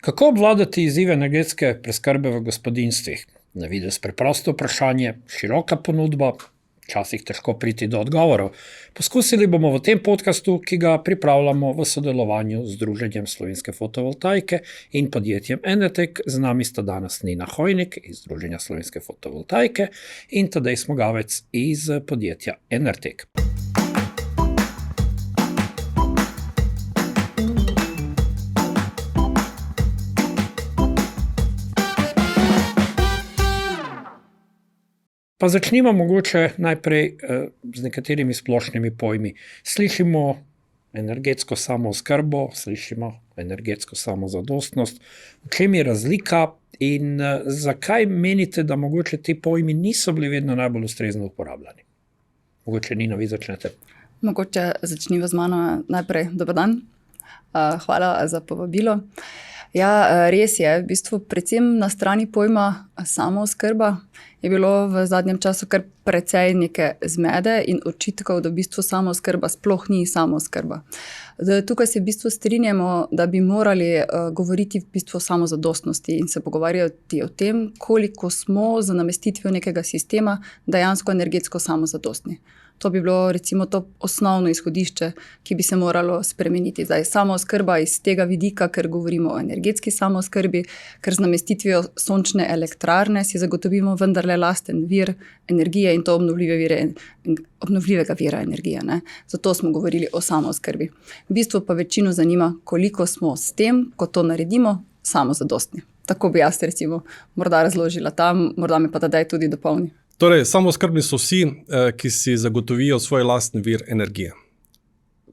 Kako obvladati izzive energetske preskrbe v gospodinjstvih? Na videz preprosto vprašanje, široka ponudba, včasih težko priti do odgovorov. Poskusili bomo v tem podcastu, ki ga pripravljamo v sodelovanju z Združenjem slovenske fotovoltaike in podjetjem Enertek. Z nami sta danes Nina Hojnik iz Združenja slovenske fotovoltaike in Tadej Smogavec iz podjetja Enertek. Pa začnimo mogoče najprej z nekaterimi splošnimi pojmi. Slišimo energetsko samooskrbo, slišimo energetsko samozadostnost. V čem je razlika in zakaj menite, da mogoče ti pojmi niso bili vedno najbolj ustrezno uporabljani? Mogoče Nina, vi začnete. Mogoče začniva z mano najprej. Dober dan. Hvala za povabilo. Ja, res je. V bistvu predvsem na strani pojma samooskrba je bilo v zadnjem času kar precej neke zmede in očitkov, da v bistvu samooskrba sploh ni samooskrba. Tukaj se v bistvu strinjamo, da bi morali govoriti v bistvu o samozadostnosti in se pogovarjati o tem, koliko smo za namestitvijo nekega sistema dejansko energetsko samozadostni. To bi bilo recimo to osnovno izhodišče, ki bi se moralo spremeniti. Zdaj, samooskrba iz tega vidika, ker govorimo o energetski samooskrbi, ker z namestitvijo sončne elektrarne si zagotovimo vendarle lasten vir energije in to obnovljivega vira energije. Ne? Zato smo govorili o samooskrbi. V bistvu pa večino zanima, koliko smo s tem, ko to naredimo, samozadostni. Tako bi jaz recimo morda razložila tam, morda me pa Tadej tudi dopolni. Torej, samooskrbni so vsi, ki si zagotovijo svoj lastni vir energije.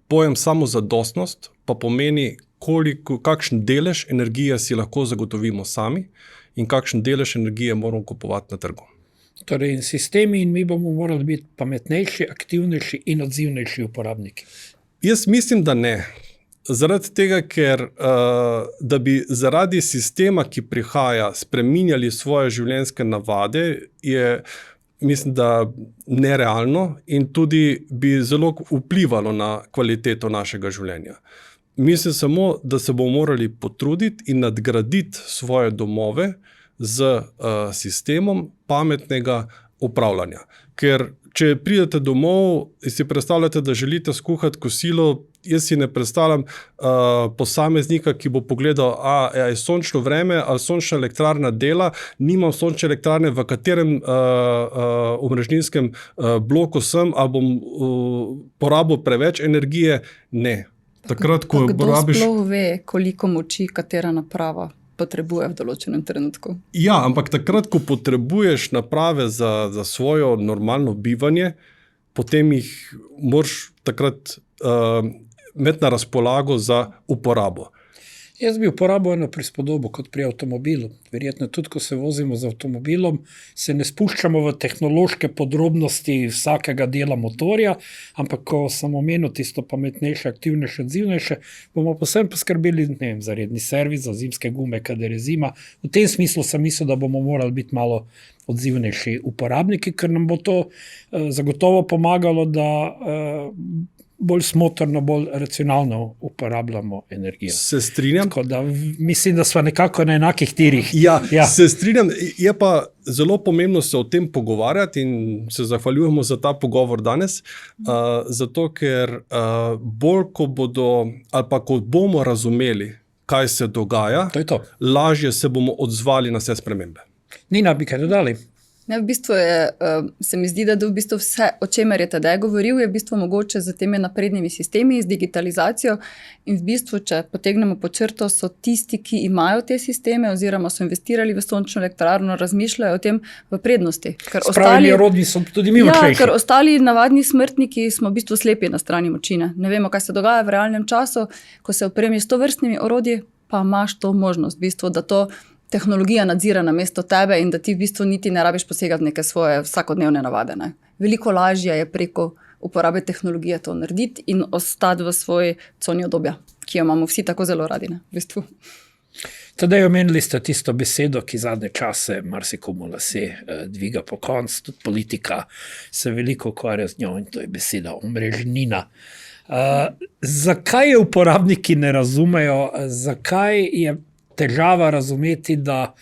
Pojem samozadostnost pa pomeni, kakšen delež energije si lahko zagotovimo sami in kakšen delež energije moramo kupovati na trgu. Torej, sistemi in mi bomo morali biti pametnejši, aktivnejši in odzivnejši uporabniki. Jaz mislim, da ne. Zaradi tega, ker da bi zaradi sistema, ki prihaja, spreminjali svoje življenjske navade, je mislim, da nerealno in tudi bi zelo vplivalo na kvaliteto našega življenja. Mislim samo, da se bomo morali potruditi in nadgraditi svoje domove z sistemom pametnega upravljanja. Ker če pridete domov in si predstavljate, da želite skuhati kosilo, jaz si ne predstavljam posameznika, ki bo pogledal, je sončno vreme ali sončna elektrarna dela, nimam sončne elektrarne, v katerem omrežninskem bloku sem, ali bom porabil preveč energije. Ne. Takrat, ko kdo sploh ve, koliko moči katera naprava potrebuje v določenem trenutku. Ja, ampak takrat, ko potrebuješ naprave za svojo normalno bivanje, potem jih moraš takrat imeti na razpolago za uporabo. Jaz bi uporabil eno prispodobo kot pri avtomobilu. Verjetno tudi, ko se vozimo z avtomobilom, se ne spuščamo v tehnološke podrobnosti vsakega dela motorja, ampak ko sem omenil tisto pametnejše, aktivnejše, odzivnejše, bomo posebej poskrbeli, ne vem, za redni servis, za zimske gume, kadar je zima. V tem smislu sem mislil, da bomo morali biti malo odzivnejši uporabniki, ker nam bo to zagotovo pomagalo, da bolj smotrno, bolj racionalno uporabljamo energijo. Se strinjam. Tako da mislim, da sva nekako na enakih tirih. Ja, se strinjam. Je pa zelo pomembno se o tem pogovarjati in se zahvaljujemo za ta pogovor danes, zato ker bolj, ko bomo razumeli, kaj se dogaja, lažje se bomo odzvali na vse spremembe. Nina, bi kaj dodali? Ne, v bistvu se mi zdi, da v bistvu vse, o čemer je Tadej govoril, je v bistvu mogoče z temi naprednimi sistemi, z digitalizacijo in v bistvu, če potegnemo pod črto, so tisti, ki imajo te sisteme oziroma so investirali v sončno elektrarno, razmišljajo o tem v prednosti. Spravljeni rodni so tudi mi močnejši. Ja, ker ostali navadni smrtniki smo v bistvu slepi na strani močine. Ne vemo, kaj se dogaja v realnem času, ko se opremiš s tovrstnimi orodji, pa imaš to možnost, v bistvu, da to tehnologija nadzira namesto tebe in da ti v bistvu niti ne rabiš posegati neke svoje vsakodnevne navade. Ne? Veliko lažje je preko uporabe tehnologije to narediti in ostati v svoji coni udobja, ki jo imamo vsi tako zelo radi. Ne? V bistvu. Tadej, omenili ste tisto besedo, ki zadnje čase marsikomu lase dviga po konc, tudi politika se veliko ukvarja z njo in to je beseda omrežnina. Zakaj je uporabniki ne razumejo, zakaj je težava razumeti, da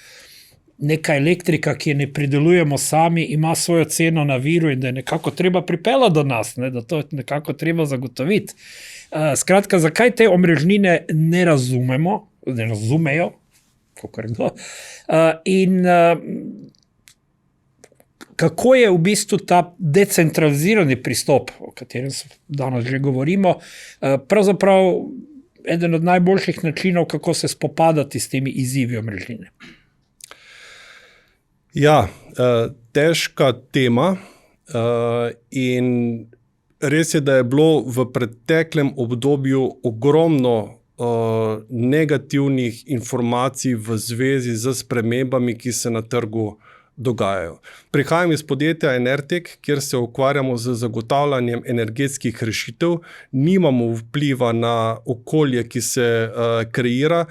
neka elektrika, ki je ne pridelujemo sami, ima svojo ceno na viru in da je nekako treba pripeljati do nas, ne, da to je nekako treba zagotoviti. Skratka, zakaj te omrežnine ne razumejo, kakor kdo, in kako je v bistvu ta decentralizirani pristop, o katerem danes že govorimo, pravzaprav eden od najboljših načinov, kako se spopadati s temi izzivi omrežnine. Ja, težka tema in res je, da je bilo v preteklem obdobju ogromno negativnih informacij v zvezi z spremembami, ki se na trgu dogajajo. Prihajam iz podjetja Enertec, kjer se ukvarjamo z zagotavljanjem energetskih rešitev, nimamo vpliva na okolje, ki se kreira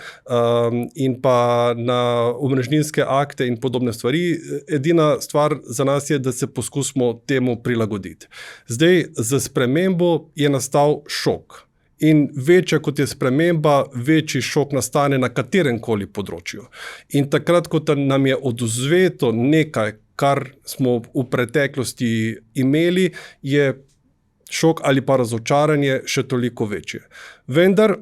in pa na omrežninske akte in podobne stvari. Edina stvar za nas je, da se poskusimo temu prilagoditi. Zdaj, za spremembo je nastal šok. In večja kot je sprememba, večji šok nastane na katerem koli področju. In takrat, ko nam je odvzeto nekaj, kar smo v preteklosti imeli, je šok ali pa razočaranje še toliko večje. Vendar,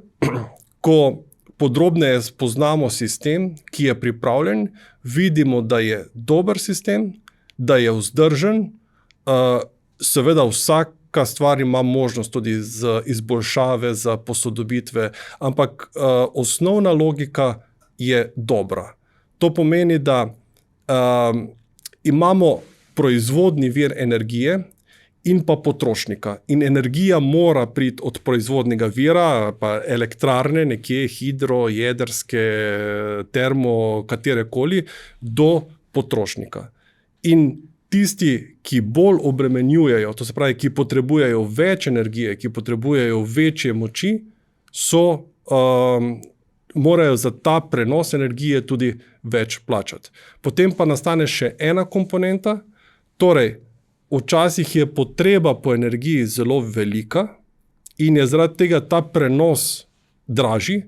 ko podrobneje spoznamo sistem, ki je pripravljen, vidimo, da je dober sistem, da je vzdržen, seveda vsaka stvar ima možnost tudi za izboljšave, za posodobitve, ampak osnovna logika je dobra. To pomeni, da imamo proizvodni vir energije in pa potrošnika. In energija mora priti od proizvodnega vira, pa elektrarne, nekje hidro, jedrske, termo, katerekoli, do potrošnika. In tisti, ki bolj obremenjujejo, to se pravi, ki potrebujejo več energije, ki potrebujejo večje moči, morajo za ta prenos energije tudi več plačati. Potem pa nastane še ena komponenta, torej včasih je potreba po energiji zelo velika in je zaradi tega ta prenos dražji,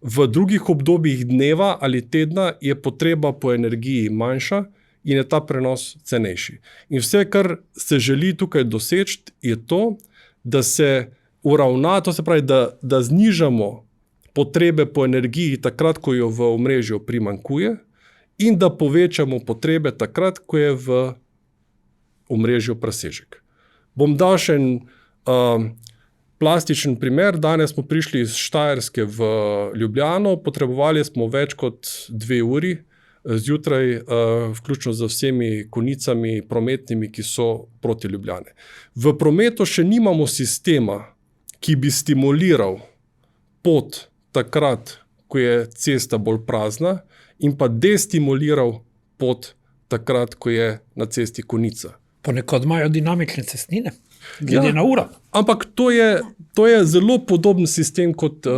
v drugih obdobjih dneva ali tedna je potreba po energiji manjša, in je ta prenos cenejši. In vse, kar se želi tukaj doseči, je to, da se uravna, to se pravi, da znižamo potrebe po energiji takrat, ko jo v omrežju primanjkuje, in da povečamo potrebe takrat, ko je v omrežju presežek. Bom dal še en plastičen primer. Danes smo prišli iz Štajerske v Ljubljano, potrebovali smo več kot 2 uri, zjutraj, vključno z vsemi konicami prometnimi, ki so proti Ljubljane. V prometu še nimamo sistema, ki bi stimuliral pot takrat, ko je cesta bolj prazna, in pa destimuliral pot takrat, ko je na cesti konica. Ponekod imajo dinamične cestnine, glede na uro. Ampak to je zelo podoben sistem, kot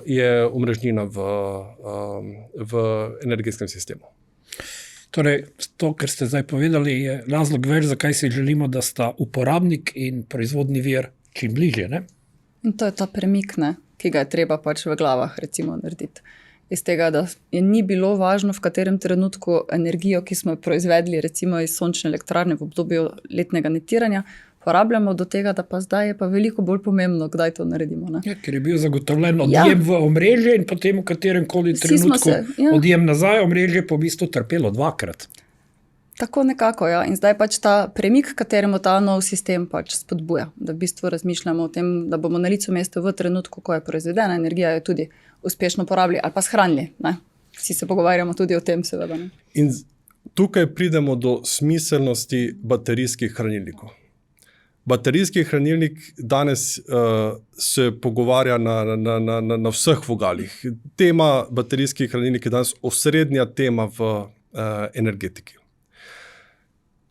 je omrežnina v energetskem sistemu. Torej, to, kar ste zdaj povedali, je razlog več, zakaj si želimo, da sta uporabnik in proizvodni vir čim bližje, ne? In to je ta premik, ne, ki ga je treba pač v glavah recimo narediti. Iz tega, da ni bilo važno, v katerem trenutku energijo, ki smo jo proizvedli recimo iz sončne elektrarne v obdobju letnega netiranja, porabljamo do tega, da pa zdaj je pa veliko bolj pomembno, kdaj to naredimo. Ne? Ja, ker je bil zagotovljen odjem v omrežje in potem v katerem koli trenutku odjem nazaj, omrežje pa v bistvu trpelo 2-krat. Tako nekako, ja. In zdaj pač ta premik, kateremu ta nov sistem pač spodbuja, da v bistvu razmišljamo o tem, da bomo na licu mesta v trenutku, ko je proizvedena energija, jo tudi uspešno porabili ali pa shranili. Ne? Vsi se pogovarjamo tudi o tem, seveda. Ne? In tukaj pridemo do smiselnosti baterijskih hranilnikov. Baterijski hranilnik danes se pogovarja na vseh vogalih. Tema baterijskih hranilnik je danes osrednja tema v energetiki.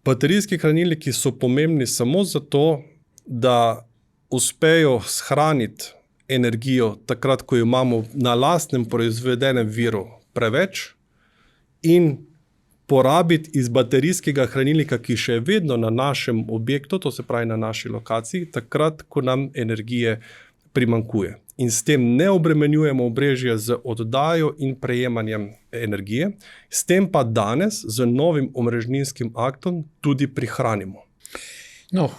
Baterijski hranilniki so pomembni samo zato, da uspejo shraniti energijo takrat, ko jo imamo na lastnem proizvedenem viru preveč, in porabiti iz baterijskega hranilnika, ki še je vedno na našem objektu, to se pravi na naši lokaciji, takrat, ko nam energije primanjkuje. in s tem ne obremenjujemo omrežja z oddajo in prejemanjem energije, s tem pa danes z novim omrežninskim aktom tudi prihranimo. No,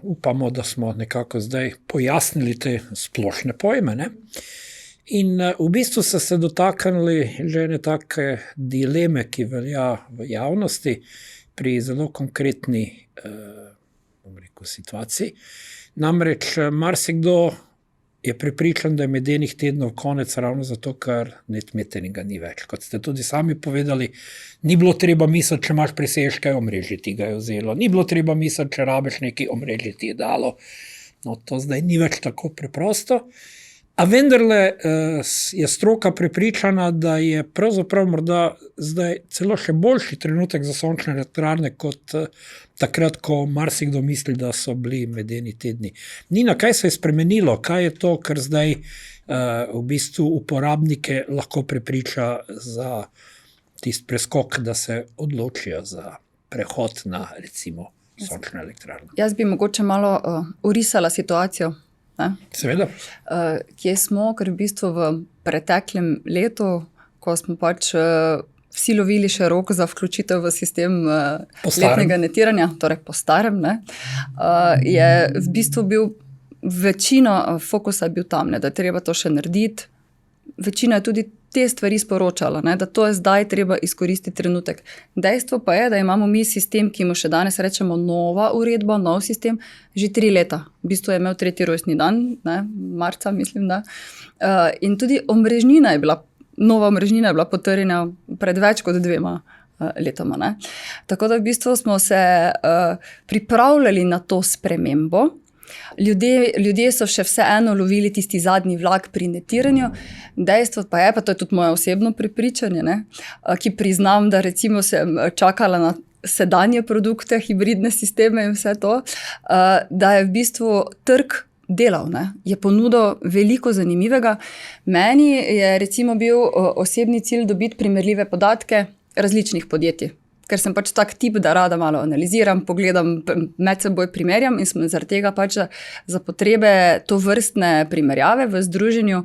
upamo, da smo nekako zdaj pojasnili te splošne pojme, ne? In v bistvu so se dotaknili že ene take dileme, ki velja v javnosti pri zelo konkretni situaciji. Namreč marsikdo je prepričan, da je medenih tednov konec ravno zato, ker net meteninga ni več. Kot ste tudi sami povedali, ni bilo treba misliti, če imaš presežke, omrežje ti ga je vzelo. Ni bilo treba misliti, če rabiš neki omrežje ti je dalo. No, to zdaj ni več tako preprosto. A vendarle je stroka prepričana, da je pravzaprav morda zdaj celo še boljši trenutek za sončne elektrarne kot takrat, ko marsikdo misli, da so bili medeni tedni. Nina, kaj se je spremenilo? Kaj je to, kar zdaj v bistvu uporabnike lahko prepriča za tisti preskok, da se odločijo za prehod na recimo sončne elektrarne? Jaz bi mogoče malo orisala situacijo. Seveda. Kje smo, ker v bistvu v preteklem letu, ko smo pač vsi lovili še rok za vključitev v sistem letnega netiranja, torej po starem, je v bistvu bil večina fokusa bil tam, da je treba to še narediti. Večina je tudi te stvari sporočala, da to je zdaj treba izkoristiti trenutek. Dejstvo pa je, da imamo mi sistem, ki mu še danes rečemo nova uredba, nov sistem, že 3 leta. V bistvu je imel 3. rojstni dan, marca, mislim, da. In tudi omrežnina je bila, nova omrežnina je bila potrjena pred več kot 2 letoma. Tako da v bistvu smo se pripravljali na to spremembo. Ljudje so še vseeno lovili tisti zadnji vlak pri netiranju. Dejstvo pa je, pa to je tudi moje osebno prepričanje, ki priznam, da recimo sem čakala na sedanje produkte, hibridne sisteme in vse to, da je v bistvu trg delal, je ponudil veliko zanimivega. Meni je recimo bil osebni cilj dobiti primerljive podatke različnih podjetij. Ker sem pač tak tip, da rada malo analiziram, pogledam, med seboj primerjam in sem zaradi tega pač za potrebe to vrstne primerjave v združenju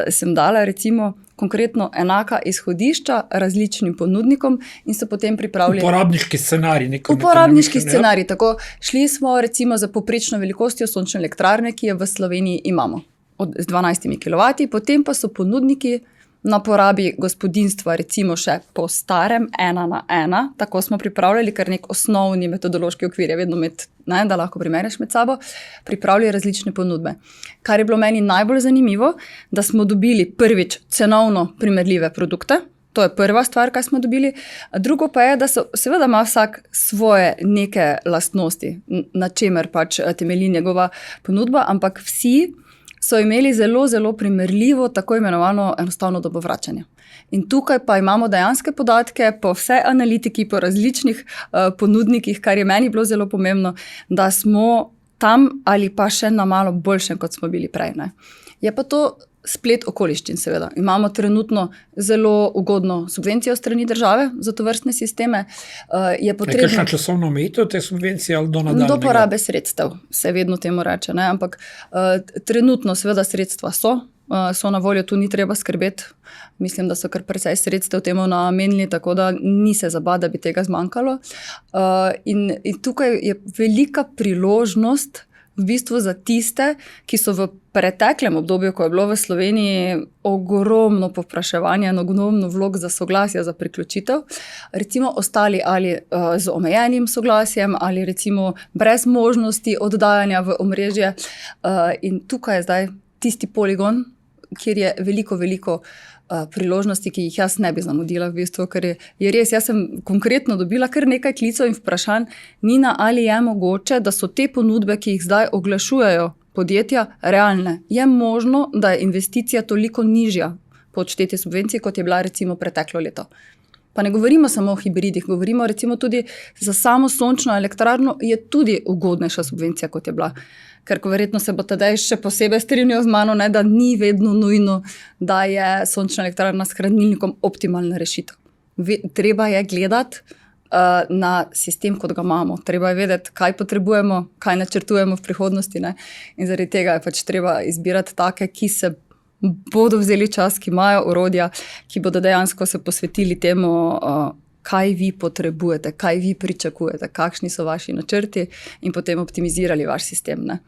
sem dala recimo konkretno enaka izhodišča različnim ponudnikom in so potem pripravili uporabniški scenarij. Uporabniški scenarij, tako šli smo recimo za povprečno velikostjo sončne elektrarne, ki jo v Sloveniji imamo, z 12 kW, potem pa so ponudniki na porabi gospodinjstva recimo še po starem 1:1, tako smo pripravljali, ker nek osnovni metodološki okvir je vedno da lahko primerjaš med sabo, pripravljali različne ponudbe. Kar je bilo meni najbolj zanimivo, da smo dobili prvič cenovno primerljive produkte, to je prva stvar, kaj smo dobili, drugo pa je, da so seveda ima vsak svoje neke lastnosti, na čemer pač temelji njegova ponudba, ampak vsi so imeli zelo, zelo primerljivo tako imenovano enostavno dobo vračanja. In tukaj pa imamo dejanske podatke po vsej analitiki, po različnih ponudnikih, kar je meni bilo zelo pomembno, da smo tam ali pa še na malo boljšem, kot smo bili prej. Je pa to splet okoliščin, seveda. Imamo trenutno zelo ugodno subvencijo strani države za to vrstne sisteme. Je potrebno... Kakšna časovna omejitev te subvencije ali do nadaljnjega? Do porabe sredstev, se vedno temu reče, ampak trenutno seveda sredstva so na voljo, tu ni treba skrbeti. Mislim, da so kar precej sredstev temu namenili, tako da ni se zabavati, da bi tega zmanjkalo. In tukaj je velika priložnost v bistvu za tiste, ki so v preteklem obdobju, ko je bilo v Sloveniji ogromno povpraševanja, ogromno vlog za soglasje, za priključitev, recimo ostali ali z omejenim soglasjem ali recimo brez možnosti oddajanja v omrežje. In tukaj je zdaj tisti poligon, kjer je veliko priložnosti, ki jih jaz ne bi zamudila v bistvu, ker je res, jaz sem konkretno dobila kar nekaj klicev in vprašanj, Nina, ali je mogoče, da so te ponudbe, ki jih zdaj oglašujejo podjetja, realne. Je možno, da je investicija toliko nižja po odšteti subvenciji, kot je bila recimo preteklo leto. Pa ne govorimo samo o hibridih, govorimo recimo tudi za samo sončno elektrarno je tudi ugodnejša subvencija, kot je bila. Ker verjetno se bo tedaj še posebej strinjal z mano, da ni vedno nujno, da je sončna elektrarna s hranilnikom optimalna rešitev. Treba je gledati na sistem, kot ga imamo. Treba je vedeti, kaj potrebujemo, kaj načrtujemo v prihodnosti. Ne? In zaradi tega je pač treba izbirati take, ki se bodo vzeli čas, ki imajo orodja, ki bodo dejansko se posvetili temu, kaj vi potrebujete, kaj vi pričakujete, kakšni so vaši načrti in potem optimizirali vaš sistem. Ne?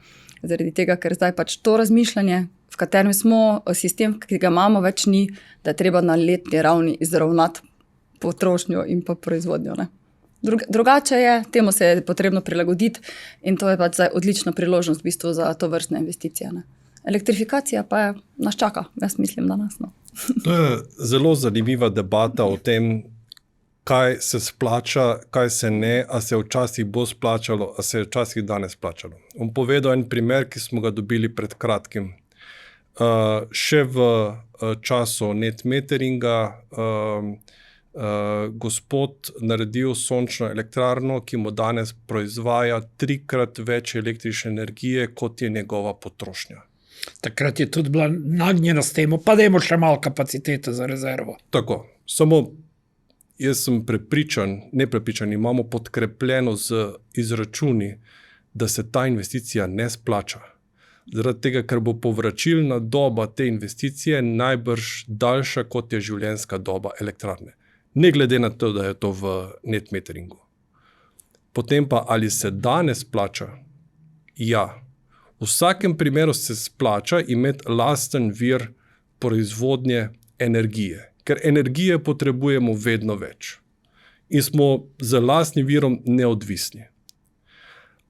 Zaradi tega, ker zdaj pač to razmišljanje, v katerem smo, sistem, ki ga imamo, več ni, da je treba na letni ravni izravnati potrošnjo in pa proizvodnjo. Ne? Drugače je, temu se je potrebno prilagoditi in to je pač zdaj odlična priložnost v bistvu za to vrstne investicije. Ne? Elektrifikacija pa je, nas čaka, jaz mislim, da nas. No. To je zelo zanimiva debata o tem, kaj se splača, kaj se ne, a se včasih bo splačalo, a se je včasih danes splačalo. Bom povedal en primer, ki smo ga dobili pred kratkim. Še v času netmeteringa gospod naredil sončno elektrarno, ki mu danes proizvaja 3-krat več električne energije, kot je njegova potrošnja. Takrat je tudi bila nagnjena s temo, pa dajmo še malo kapacitete za rezervo. Tako, samo jaz sem neprepričan, imamo podkrepljeno z izračuni, da se ta investicija ne splača. Zaradi tega, ker bo povračilna doba te investicije najbrž daljša, kot je življenjska doba elektrarne. Ne glede na to, da je to v netmeteringu. Potem pa, ali se danes splača? Ja. V vsakem primeru se splača imeti lasten vir proizvodnje energije, ker energije potrebujemo vedno več in smo z lastnim virom neodvisni.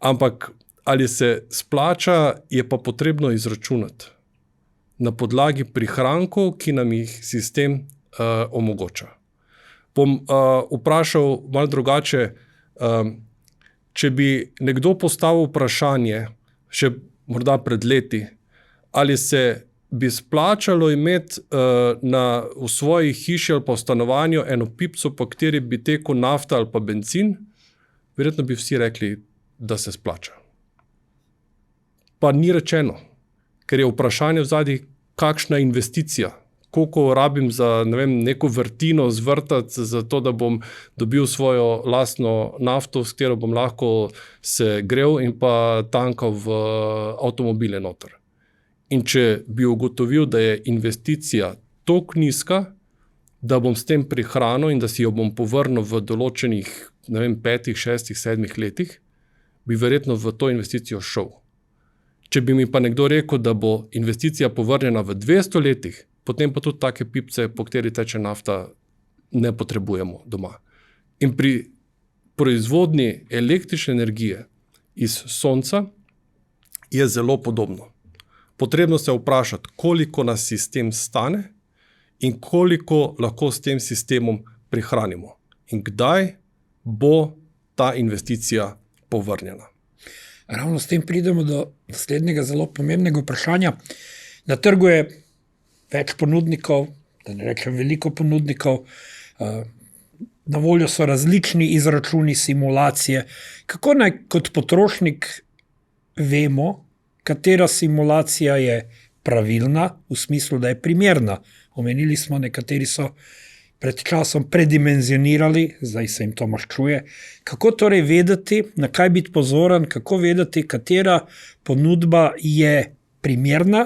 Ampak ali se splača, je pa potrebno izračunati na podlagi prihrankov, ki nam jih sistem omogoča. Bom vprašal malo drugače, če bi nekdo postavil vprašanje, še morda pred leti, ali se bi splačalo imeti v svoji hiši ali pa v stanovanju eno pipco, po kateri bi tekel nafta ali pa bencin, verjetno bi vsi rekli, da se splača. Pa ni rečeno, ker je vprašanje vzadnji, kakšna investicija, koliko rabim za neko vrtino zvrtati, za to, da bom dobil svojo lastno nafto, s katero bom lahko se grel in pa tankal v avtomobile noter. In če bi ugotovil, da je investicija toliko nizka, da bom s tem prihranil in da si jo bom povrnil v določenih 5, 6, 7 letih, bi verjetno v to investicijo šel. Če bi mi pa nekdo rekel, da bo investicija povrnjena v 200 letih, potem pa tudi take pipce, po kateri teče nafta, ne potrebujemo doma. In pri proizvodnji električne energije iz sonca je zelo podobno. Potrebno se vprašati, koliko nas sistem stane in koliko lahko s tem sistemom prihranimo. In kdaj bo ta investicija povrnjena. Ravno s tem pridemo do naslednjega zelo pomembnega vprašanja. Na trgu je več ponudnikov, da ne rečem veliko ponudnikov, na voljo so različni izračuni, simulacije. Kako naj kot potrošnik vemo, katera simulacija je pravilna, v smislu, da je primerna? Omenili smo, nekateri so pred časom predimenzionirali, zdaj se jim to maščuje. Kako torej vedeti, na kaj biti pozoren, kako vedeti, katera ponudba je primerna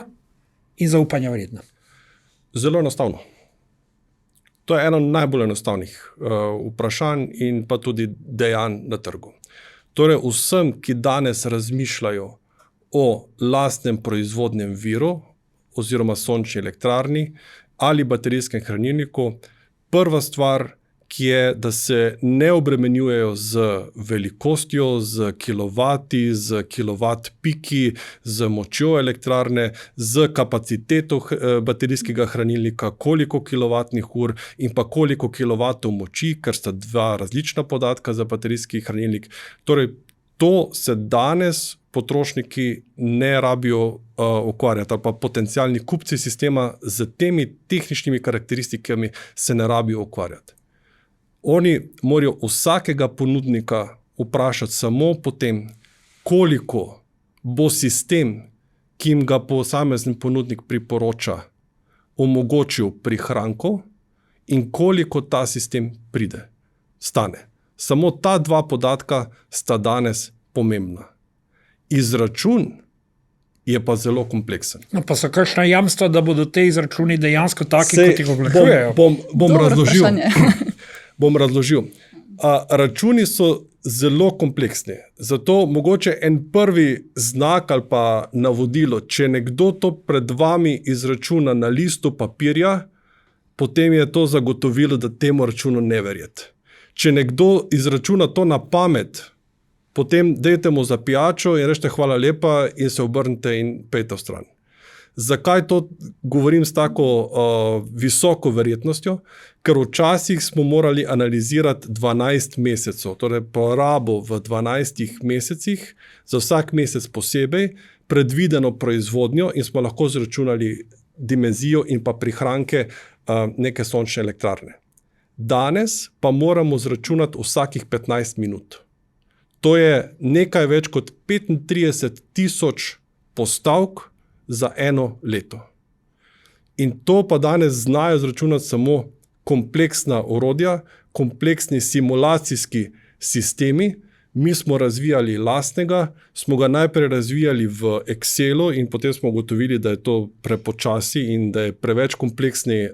in zaupanja vredna? Zelo enostavno. To je eno najbolj enostavnih vprašanj in pa tudi dejanj na trgu. Torej vsem, ki danes razmišljajo o lastnem proizvodnem viru oziroma sončni elektrarni ali baterijskem hranilniku, prva stvar, ki je, da se ne obremenjujejo z velikostjo, z kilovati, z kilovat piki, z močjo elektrarne, z kapaciteto baterijskega hranilnika, koliko kilovatnih ur in pa koliko kilovatov moči, ker sta dva različna podatka za baterijski hranilnik. Torej, to se danes potrošniki ne rabijo ukvarjati, ali pa potencialni kupci sistema z temi tehničnimi karakteristikami se ne rabijo ukvarjati. Oni morajo vsakega ponudnika vprašati samo potem, koliko bo sistem, ki jim ga posamezni ponudnik priporoča, omogočil prihrankov in koliko ta sistem stane. Samo ta dva podatka sta danes pomembna. Izračun je pa zelo kompleksen. No, pa so kakšna jamstva, da bodo te izračuni dejansko taki, kot jih oglašujejo? Bom razložil. vprašanje. Bom razložil. Računi so zelo kompleksni. Zato mogoče en prvi znak ali pa navodilo, če nekdo to pred vami izračuna na listu papirja, potem je to zagotovilo, da temu računu ne verjeti. Če nekdo izračuna to na pamet, potem dajte mu za pijačo in rečete hvala lepa in se obrnite in pejte v stran. Zakaj to govorim s tako visoko verjetnostjo? Ker včasih smo morali analizirati 12 mesecev, torej porabo v 12 mesecih, za vsak mesec posebej, predvideno proizvodnjo in smo lahko zračunali dimenzijo in pa prihranke neke sončne elektrarne. Danes pa moramo zračunati vsakih 15 minut. To je nekaj več kot 35,000 postavk za eno leto. In to pa danes znajo zračunati samo kompleksna orodja, kompleksni simulacijski sistemi. Mi smo razvijali lastnega, smo ga najprej razvijali v Excelu in potem smo ugotovili, da je to prepočasi in da je preveč kompleksni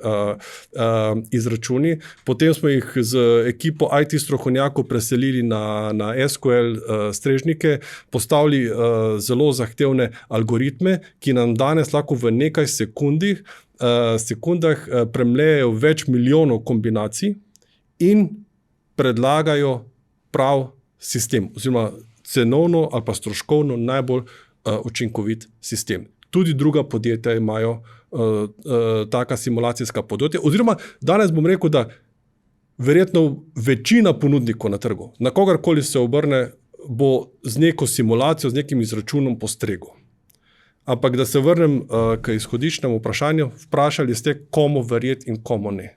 izračuni. Potem smo jih z ekipo IT strokovnjakov preselili na SQL strežnike, postavili zelo zahtevne algoritme, ki nam danes lahko v nekaj sekundah premlejejo več milijonov kombinacij in predlagajo prav sistem, oziroma cenovno ali pa stroškovno najbolj učinkovit sistem. Tudi druga podjetja imajo taka simulacijska podjetja, oziroma danes bom rekel, da verjetno večina ponudnikov na trgu, na kogarkoli se obrne, bo z neko simulacijo, z nekim izračunom postregel. Ampak da se vrnem k izhodiščnemu vprašanju, vprašali ste, komu verjeti in komu ne.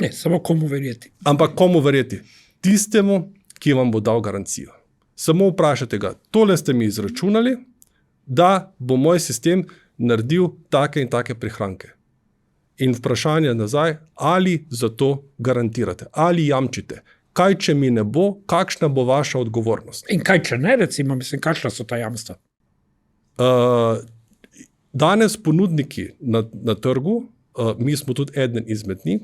Ne, samo komu verjeti. Ampak komu verjeti? Tistemu, ki vam bo dal garancijo. Samo vprašajte ga, tole ste mi izračunali, da bo moj sistem naredil take in take prihranke. In vprašanje nazaj, ali za to garantirate, ali jamčite. Kaj, če mi ne bo, kakšna bo vaša odgovornost? In kaj, če ne, recimo, kakšna so ta jamstva? Danes ponudniki na trgu, mi smo tudi eden izmed njih,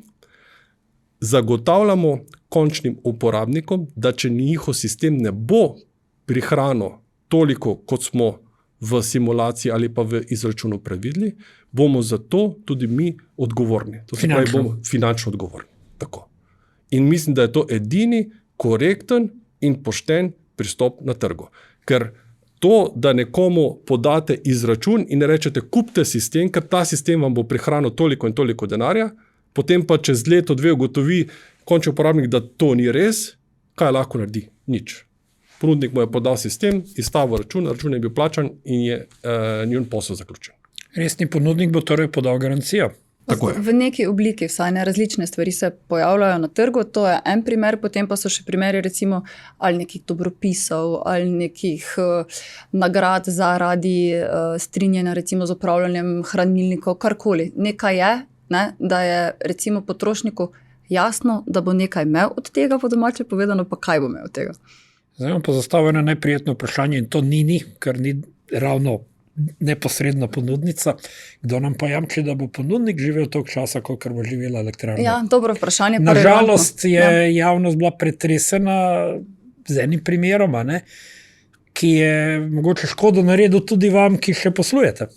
zagotavljamo končnim uporabnikom, da če njihov sistem ne bo prihranil toliko, kot smo v simulaciji ali pa v izračunu predvideli, bomo za to tudi mi odgovorni. To se pravi, bomo finančno odgovorni. Tako. In mislim, da je to edini korekten in pošten pristop na trgu. Ker to, da nekomu podate izračun in rečete, kupite sistem, ker ta sistem vam bo prihranil toliko in toliko denarja, potem pa čez leto, dve ugotovi končni uporabnik, da to ni res, kaj lahko naredi? Nič. Ponudnik mu je podal sistem, izstavil račun je bil plačan in je njun posel zaključen. Resni ponudnik bo torej podal garancijo. Tako je. V neki obliki, vsaj ne, različne stvari se pojavljajo na trgu, to je en primer, potem pa so še primeri recimo ali nekih dobropisov ali nekih nagrad zaradi strinjanja recimo z upravljanjem hranilnikov, karkoli. Nekaj je, ne, da je recimo potrošniku jasno, da bo nekaj imel od tega, po domače povedano, pa kaj bo imel od tega. Zdaj vam pa zastavljeno najprijetno vprašanje in to ni, ker ni ravno neposredna ponudnica. Kdo nam pa jamči, da bo ponudnik živel toliko časa, kolikor bo živela elektrarna? Ja, dobro vprašanje. Nažalost je javnost bila pretresena z enim primerom, ne, ki je mogoče škodo naredil tudi vam, ki še poslujete.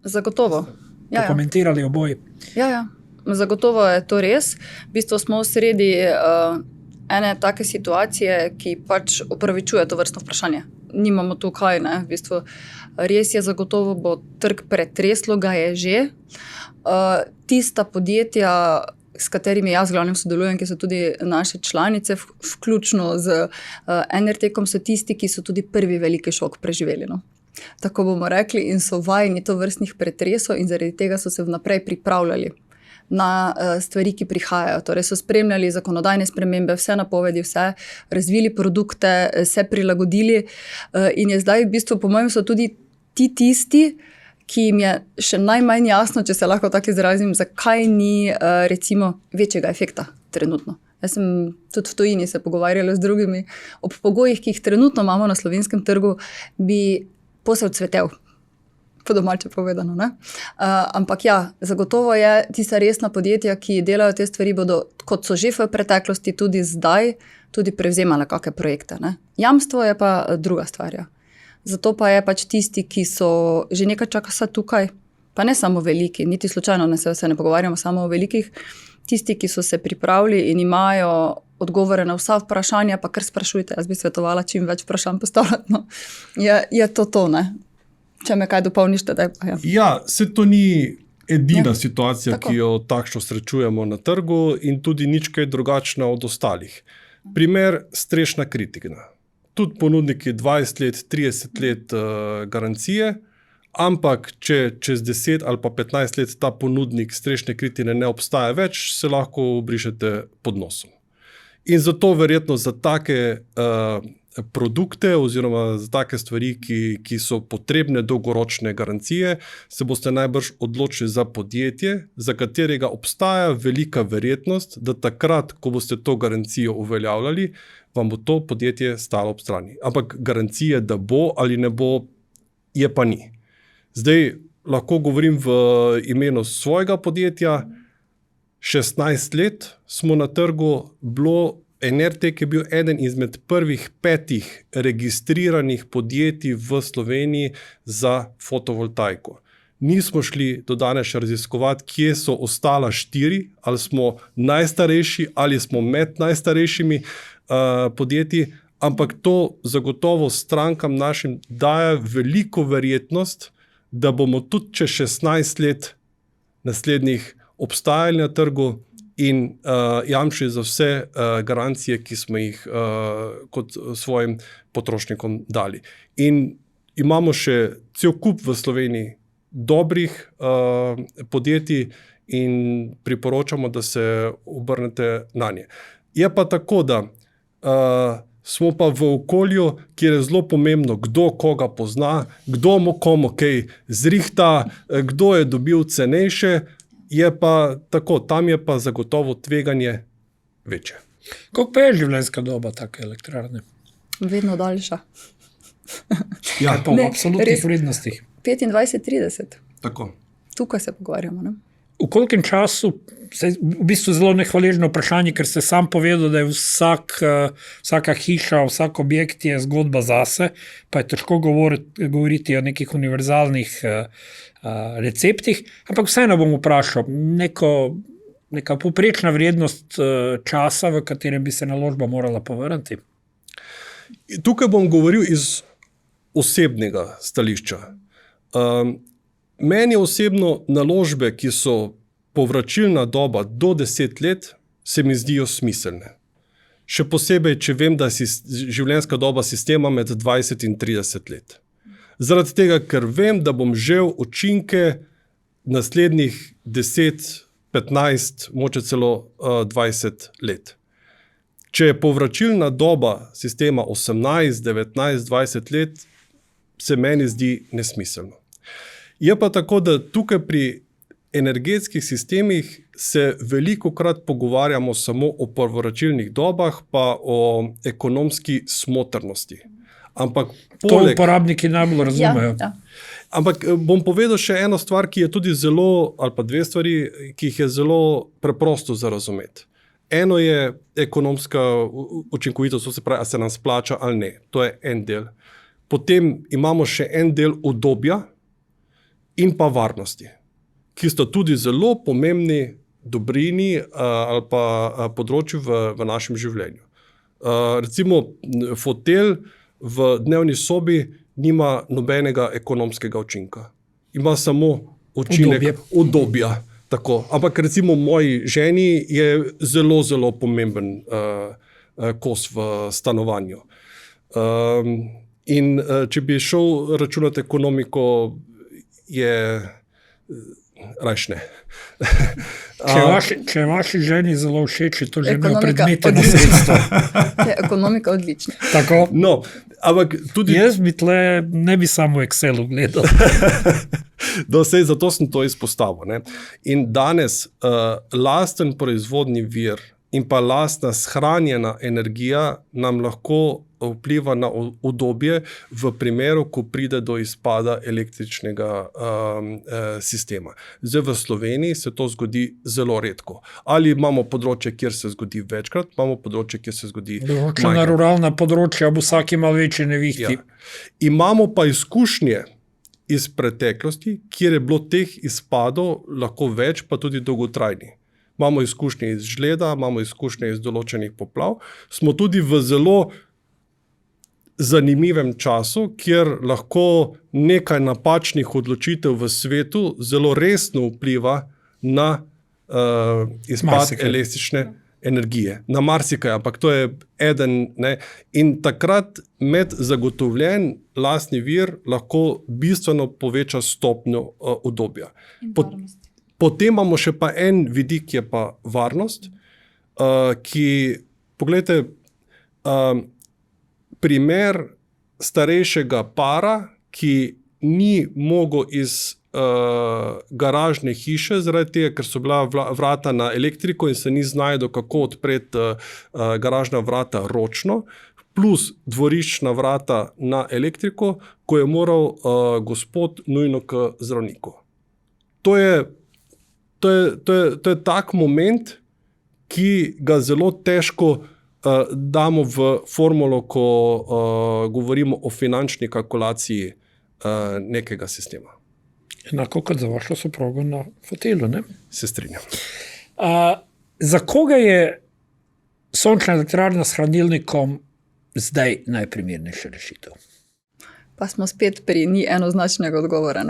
Zagotovo. Ja, komentirali oboji. Ja. Zagotovo je to res. V bistvu smo v sredi ene take situacije, ki pač upravičuje to vrstno vprašanje. Nimamo tukaj, ne, v bistvu res je, zagotovo bo trg pretreslo, ga je že. Tista podjetja, s katerimi jaz glavnem sodelujem, ki so tudi naše članice, vključno z Enertekom, so tisti, ki so tudi prvi veliki šok preživeli. No. Tako bomo rekli, in so vajeni to vrstnih pretresov in zaradi tega so se vnaprej pripravljali na stvari, ki prihajajo. Torej so spremljali zakonodajne spremembe, vse napovedi, vse razvili produkte, se prilagodili in je zdaj v bistvu, po mojem, so tudi ti tisti, ki jim je še najmanj jasno, če se lahko tako izrazim, zakaj ni recimo večjega efekta trenutno. Jaz sem tudi v tujini se pogovarjala z drugimi. Ob pogojih, ki jih trenutno imamo na slovenskem trgu, bi posel cvetel, po domače povedano. Ne? Ampak ja, zagotovo je tista resna podjetja, ki delajo te stvari, bodo, kot so že v preteklosti, tudi zdaj, tudi prevzemala kakšne projekte. Ne? Jamstvo je pa druga stvar. Ja. Zato pa je pač tisti, ki so že nekaj časa tukaj, pa ne samo veliki, niti slučajno se ne pogovarjamo samo o velikih, tisti, ki so se pripravili in imajo odgovore na vsa vprašanja, pa kar sprašujte, jaz bi svetovala čim več vprašanj postavljati. No. Je to, ne? Če me kaj dopolnište, daj pa. Ja, se to ni edina situacija, tako, ki jo takšno srečujemo na trgu in tudi nič kaj drugačna od ostalih. Primer strešna kritika. Tudi ponudniki 20 let, 30 let garancije, ampak če čez 10 ali pa 15 let ta ponudnik strešne kritine ne obstaja več, se lahko obrišete pod nosom. In zato verjetno za take produkte oziroma za take stvari, ki so potrebne dolgoročne garancije, se boste najbrž odločili za podjetje, za katerega obstaja velika verjetnost, da takrat, ko boste to garancijo uveljavljali, vam bo to podjetje stalo ob strani. Ampak garancije, da bo ali ne bo, je pa ni. Zdaj lahko govorim v imenu svojega podjetja. 16 let smo na trgu, Enertek je bil eden izmed prvih 5 registriranih podjetij v Sloveniji za fotovoltaiko. Nismo šli do danes še raziskovati, kje so ostala 4, ali smo najstarejši, ali smo med najstarejšimi podjetji, ampak to zagotovo strankam našim daje veliko verjetnost, da bomo tudi čez 16 let naslednjih obstajali na trgu in jamčili za vse garancije, ki smo jih kot svojim potrošnikom dali. In imamo še cel kup v Sloveniji dobrih podjetij in priporočamo, da se obrnete na nje. Je pa tako, da smo pa v okolju, kjer je zelo pomembno, kdo koga pozna, kdo mu komu kaj zrihta, kdo je dobil cenejše, je pa tako, tam je pa zagotovo tveganje večje. Koliko pa je življenjska doba take elektrarne? Vedno daljša. Ja, pa v absolutnih vrednostih. 25-30. Tako. Tukaj se pogovarjamo. Ne? V kolikem času, v bistvu zelo nehvaležno vprašanje, ker ste sam povedal, da je vsaka hiša, vsak objekt je zgodba zase, pa je težko govoriti o nekih univerzalnih receptih, ampak vseeno bom vprašal, neka povprečna vrednost časa, v katerem bi se naložba morala povrniti. Tukaj bom govoril iz osebnega stališča. Meni osebno naložbe, ki so povračilna doba do 10 let, se mi zdijo smiselne. Še posebej, če vem, da je življenjska doba sistema med 20 in 30 let. Zaradi tega, ker vem, da bom žel učinke naslednjih 10, 15, moče celo 20 let. Če je povračilna doba sistema 18, 19, 20 let, se meni zdi nesmiselno. Je pa tako, da tukaj pri energetskih sistemih se velikokrat pogovarjamo samo o povračilnih dobah, pa o ekonomski smotrnosti. Ampak to uporabniki najbolj razumejo. Ja. Ampak bom povedal še eno stvar, ki je tudi zelo, ali pa dve stvari, ki jih je zelo preprosto za razumeti. Eno je ekonomska učinkovitost, to se pravi, a se nam splača ali ne. To je en del. Potem imamo še en del udobja in pa varnosti, ki sta tudi zelo pomembni dobrini ali pa področju v našem življenju. Recimo, fotelj v dnevni sobi nima nobenega ekonomskega učinka. Ima samo učinek udobja. Tako. Ampak recimo moji ženi je zelo, zelo pomemben kos v stanovanju. In če bi šel računati ekonomiko, je rajš ne. Če vaši ženi zelo všeč, to že imajo predmete na sredstvo. Je ekonomika odlična. Tako. No, ampak tudi... Jaz bi tle ne bi samo Excelu gledal. Zato sem to izpostavil. Ne? In danes lasten proizvodni vir in pa lastna shranjena energija nam lahko vpliva na udobje v primeru, ko pride do izpada električnega sistema. Zdaj v Sloveniji se to zgodi zelo redko. Ali imamo področje, kjer se zgodi večkrat, imamo področje, kjer se zgodi Določena manjkrat. ruralna področja, vsak ima večje nevihti. Ja. Imamo pa izkušnje iz preteklosti, kjer je bilo teh izpadov lahko več, pa tudi dolgotrajni. Imamo izkušnje iz žleda, imamo izkušnje iz določenih poplav. Smo tudi v zelo zanimivem času, kjer lahko nekaj napačnih odločitev v svetu zelo resno vpliva na izpad Marsikaj. električne energije. Na marsikaj, ampak to je eden. Ne? In takrat med zagotovljen lastni vir lahko bistveno poveča stopnjo udobja. Potem imamo še pa en vidik, ki je pa varnost, ki, poglejte, primer starejšega para, ki ni mogel iz garažne hiše, zaradi tega, ker so bila vrata na elektriko in se ni znašel, kako odpreti garažna vrata ročno, plus dvoriščna vrata na elektriko, ko je moral gospod nujno k zdravniku. To je tak moment, ki ga zelo težko damo v formulo, ko govorimo o finančni kalkulaciji nekega sistema. Enako kot za vašo soprogo na hotelu, ne? Se strinjam. Za koga je sončna elektrarna s hranilnikom zdaj najprimernejša rešitev? Pa smo spet pri ni enoznačnega odgovora.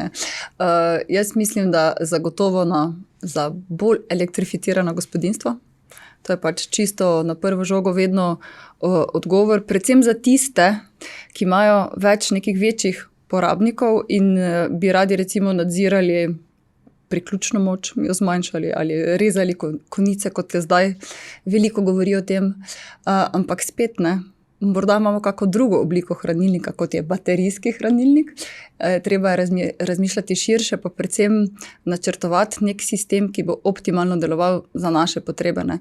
Jaz mislim, da zagotovo za bolj elektrificirano gospodinjstvo. To je pač čisto na prvo žogo vedno odgovor, predvsem za tiste, ki imajo več nekih večjih porabnikov in bi radi recimo nadzirali priključno moč, jo zmanjšali ali rezali konice, kot je zdaj. Veliko govori o tem, ampak spet ne. Morda imamo kako drugo obliko hranilnika, kot je baterijski hranilnik. Treba je razmišljati širše, pa predvsem načrtovati nek sistem, ki bo optimalno deloval za naše potrebe. Ne.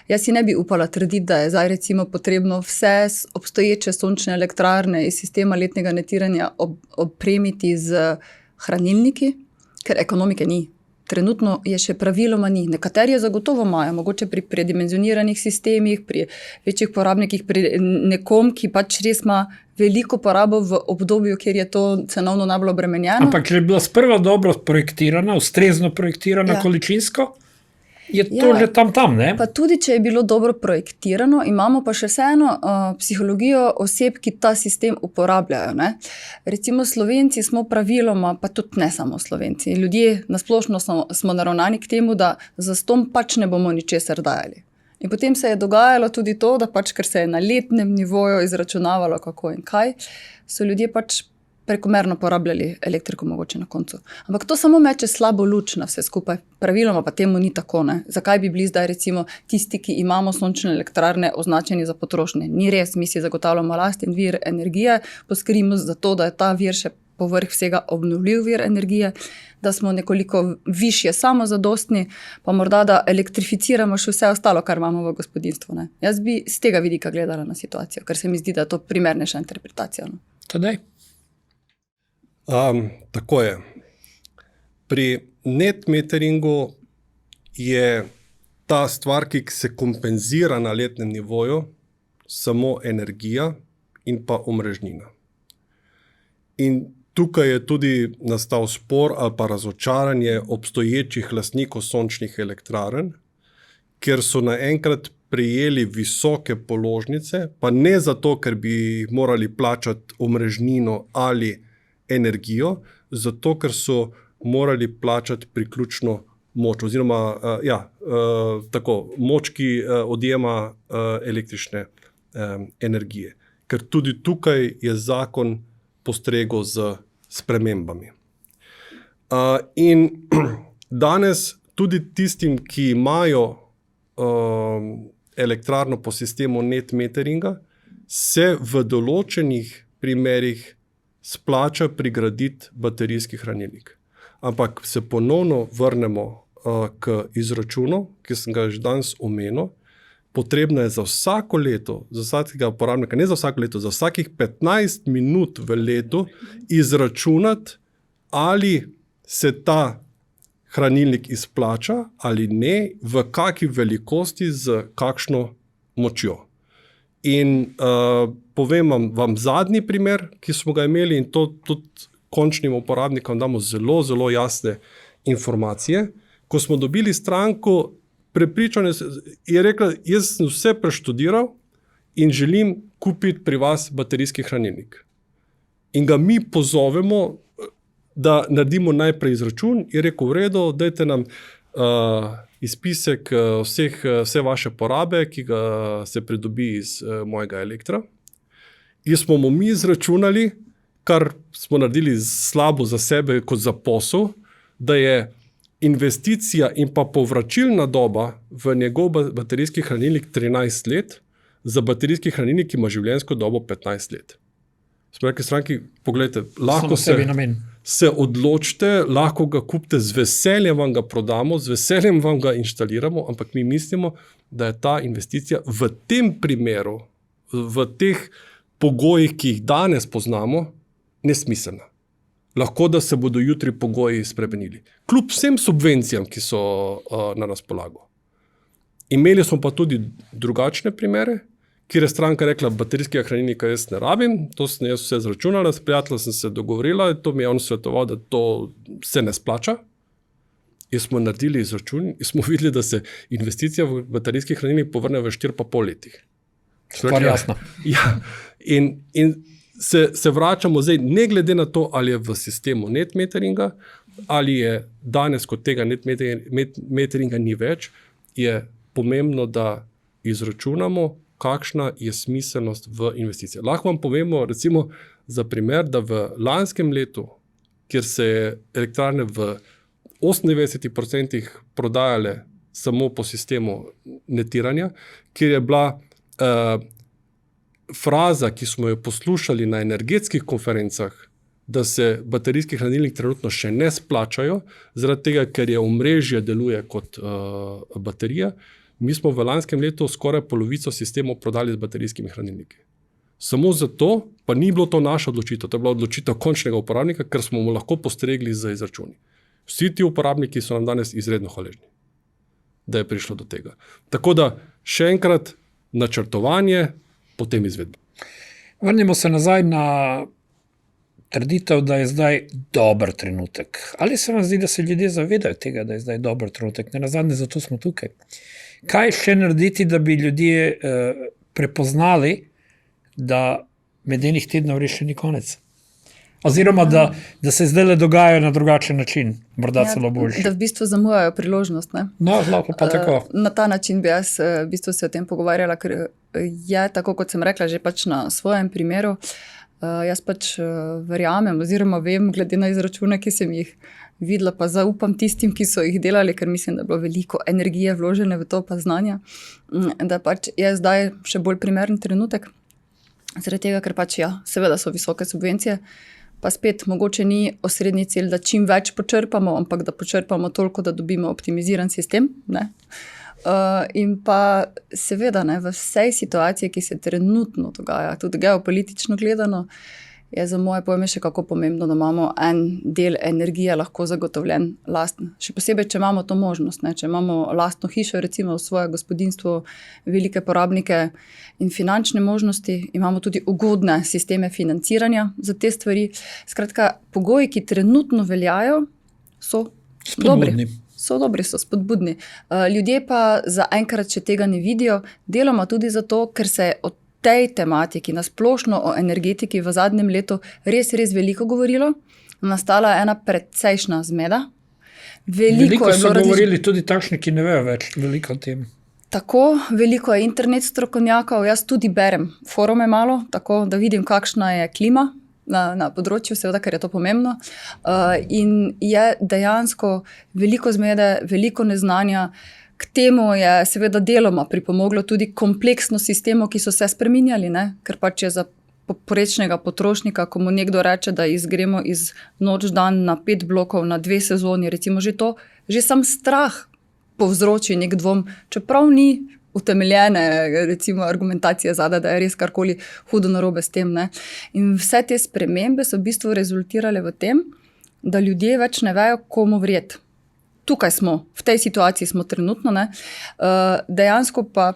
Jaz si ne bi upala trditi, da je zdaj recimo potrebno vse obstoječe sončne elektrarne iz sistema letnega netiranja opremiti z hranilniki, ker ekonomike ni. Trenutno je še praviloma ni. Nekateri je zagotovo imajo, mogoče pri predimenzioniranih sistemih, pri večjih porabnikih, pri nekom, ki pač res ima veliko porabo v obdobju, kjer je to cenovno najbolj obremenjeno. Ampak, če je bila sprva dobro projektirana, ustrezno projektirana količinsko, je to že tam, ne? Pa tudi, če je bilo dobro projektirano, imamo pa še vseeno psihologijo oseb, ki ta sistem uporabljajo. Ne? Recimo Slovenci smo praviloma, pa tudi ne samo Slovenci, ljudje nasplošno smo naravnani k temu, da zastonj pač ne bomo ničesar dajali. In potem se je dogajalo tudi to, da pač, ker se je na letnem nivoju izračunavalo kako in kaj, so ljudje pač prekomerno porabljali elektriko mogoče na koncu. Ampak to samo meče slabo luč na vse skupaj. Praviloma pa temu ni tako. Ne? Zakaj bi bili zdaj recimo tisti, ki imamo sončne elektrarne, označeni za potrošnje? Ni res, mi si zagotavljamo lasten vir energije, poskrbimo za to, da je ta vir še povrh vsega obnovljiv vir energije, da smo nekoliko višje samozadostni, pa morda, da elektrificiramo še vse ostalo, kar imamo v gospodinjstvu. Ne? Jaz bi z tega vidika gledala na situacijo, ker se mi zdi, da je to primernejša interpretacija. No? Tadej? Tako je. Pri net meteringu je ta stvar, ki se kompenzira na letnem nivoju, samo energija in pa omrežnina. In tukaj je tudi nastal spor ali pa razočaranje obstoječih lastnikov sončnih elektrarn, ker so naenkrat prejeli visoke položnice, pa ne zato, ker bi morali plačati omrežnino ali energijo, zato ker so morali plačati priključno moč, oziroma moč, ki odjema električne energije. Ker tudi tukaj je zakon postregel z spremembami. In danes tudi tistim, ki imajo elektrarno po sistemu net meteringa, se v določenih primerih splača prigraditi baterijski hranilnik. Ampak se ponovno vrnemo k izračunu, ki sem ga že danes omenil. potrebno je za vsako leto, za vsakega uporabnika, ne za vsako leto, za vsakih 15 minut v letu izračunati, ali se ta hranilnik izplača ali ne, v kakšni velikosti, z kakšno močjo. In povem vam zadnji primer, ki smo ga imeli, in to tudi končnim uporabnikom damo zelo, zelo jasne informacije. Ko smo dobili stranko, prepričano je rekla, jaz sem vse preštudiral in želim kupiti pri vas baterijski hranilnik. In ga mi pozovemo, da naredimo najprej izračun, je rekel, v redu, dajte nam izpisek vse vaše porabe, ki ga se pridobi iz mojega Elektra. In smo mu mi izračunali, kar smo naredili slabo za sebe kot za posel, da je investicija in pa povračilna doba v njegov baterijski hranilnik 13 let, za baterijski hranilnik, ki ima življenjsko dobo 15 let. Smo rekli stranki, pogledajte, lahko se odločite, lahko ga kupite, z veseljem vam ga prodamo, z veseljem vam ga inštaliramo, ampak mi mislimo, da je ta investicija v tem primeru, v teh pogojih, ki jih danes poznamo, nesmiselna. Lahko, da se bodo jutri pogoji spremenili. Kljub vsem subvencijam, ki so na razpolago. Imeli smo pa tudi drugačne primere, kjer je stranka rekla, baterijskega hranilnika jaz ne rabim, to sem jaz vse zračunala, s prijateljem sem se dogovorila, to mi je on svetoval, da to se ne splača. In smo naredili izračun in smo videli, da se investicija v baterijski hranilnik povrne v 4,5 letih. Stvar jasno. Ja, in se vračamo zdaj, ne glede na to, ali je v sistemu net meteringa, ali je danes, kot tega net meteringa ni več, je pomembno, da izračunamo, kakšna je smiselnost v investiciji. Lahko vam povemo, recimo, za primer, da v lanskem letu, kjer se je elektrarne v 98% prodajale samo po sistemu netiranja, kjer je bila fraza, ki smo jo poslušali na energetskih konferencah, da se baterijski hranilnik trenutno še ne splačajo, zaradi tega, ker je omrežje deluje kot baterija. Mi smo v lanskem letu skoraj polovico sistemov prodali z baterijskimi hranilniki. Samo zato pa ni bilo to naša odločitev, to je bila odločitev končnega uporabnika, ker smo mu lahko postregli z izračuni. Vsi ti uporabniki so nam danes izredno hvaležni, da je prišlo do tega. Tako da še enkrat načrtovanje, potem izvedba. Vrnimo se nazaj na trditev, da je zdaj dober trenutek. Ali se vam zdi, da se ljudje zavedajo tega, da je zdaj dober trenutek? Ne nazadnje, zato smo tukaj. Kaj še narediti, da bi ljudje prepoznali, da medenih tednov res še ni konec? Oziroma, da se zdaj le dogajajo na drugačen način, morda celo boljši. Da v bistvu zamujajo priložnost. Ne? No, lahko pa tako. Na ta način bi jaz v bistvu se o tem pogovarjala, ker je, tako kot sem rekla, že pač na svojem primeru, jaz pač verjamem oziroma vem, glede na izračune, ki sem jih videla, pa zaupam tistim, ki so jih delali, ker mislim, da je bilo veliko energije vložene v to pa znanja, da pač je zdaj še bolj primeren trenutek. Zaradi tega, ker pač ja, seveda so visoke subvencije, pa spet mogoče ni osrednji cilj, da čim več počrpamo, ampak da počrpamo toliko, da dobimo optimiziran sistem. Ne? In pa seveda ne, v vsej situaciji, ki se trenutno dogaja, tudi geopolitično gledano, je za moje pojme še kako pomembno, da imamo en del energije lahko zagotovljen lasten. Še posebej, če imamo to možnost, ne? Če imamo lastno hišo, recimo v svoje gospodinjstvo, velike porabnike in finančne možnosti, imamo tudi ugodne sisteme financiranja za te stvari. Skratka, pogoji, ki trenutno veljajo, so dobri. So dobri, so spodbudni. Ljudje pa zaenkrat še tega ne vidijo, deloma tudi zato, ker se je od tej tematiki, nasplošno o energetiki v zadnjem letu res veliko govorilo. Nastala je ena precejšnja zmeda. Veliko so govorili tudi takšni, ki ne vejo več veliko o tem. Tako, veliko je internet strokovnjakov, jaz tudi berem forume malo, tako da vidim, kakšna je klima na področju, seveda, ker je to pomembno. In je dejansko veliko zmede, veliko neznanja. K temu je seveda deloma pripomoglo tudi kompleksno sistemov, ki so se spreminjali, ne? Ker pač je za poprečnega potrošnika, ko mu nekdo reče, da izgremo iz noč dan na 5 blokov, na 2 sezoni, recimo že sam strah povzroči nek dvom, čeprav ni utemeljene, recimo, argumentacije zadaj, da je res karkoli hudo narobe s tem. Ne? In vse te spremembe so v bistvu rezultirale v tem, da ljudje več ne vejo, komu verjeti. Tukaj smo, v tej situaciji smo trenutno, ne? Dejansko pa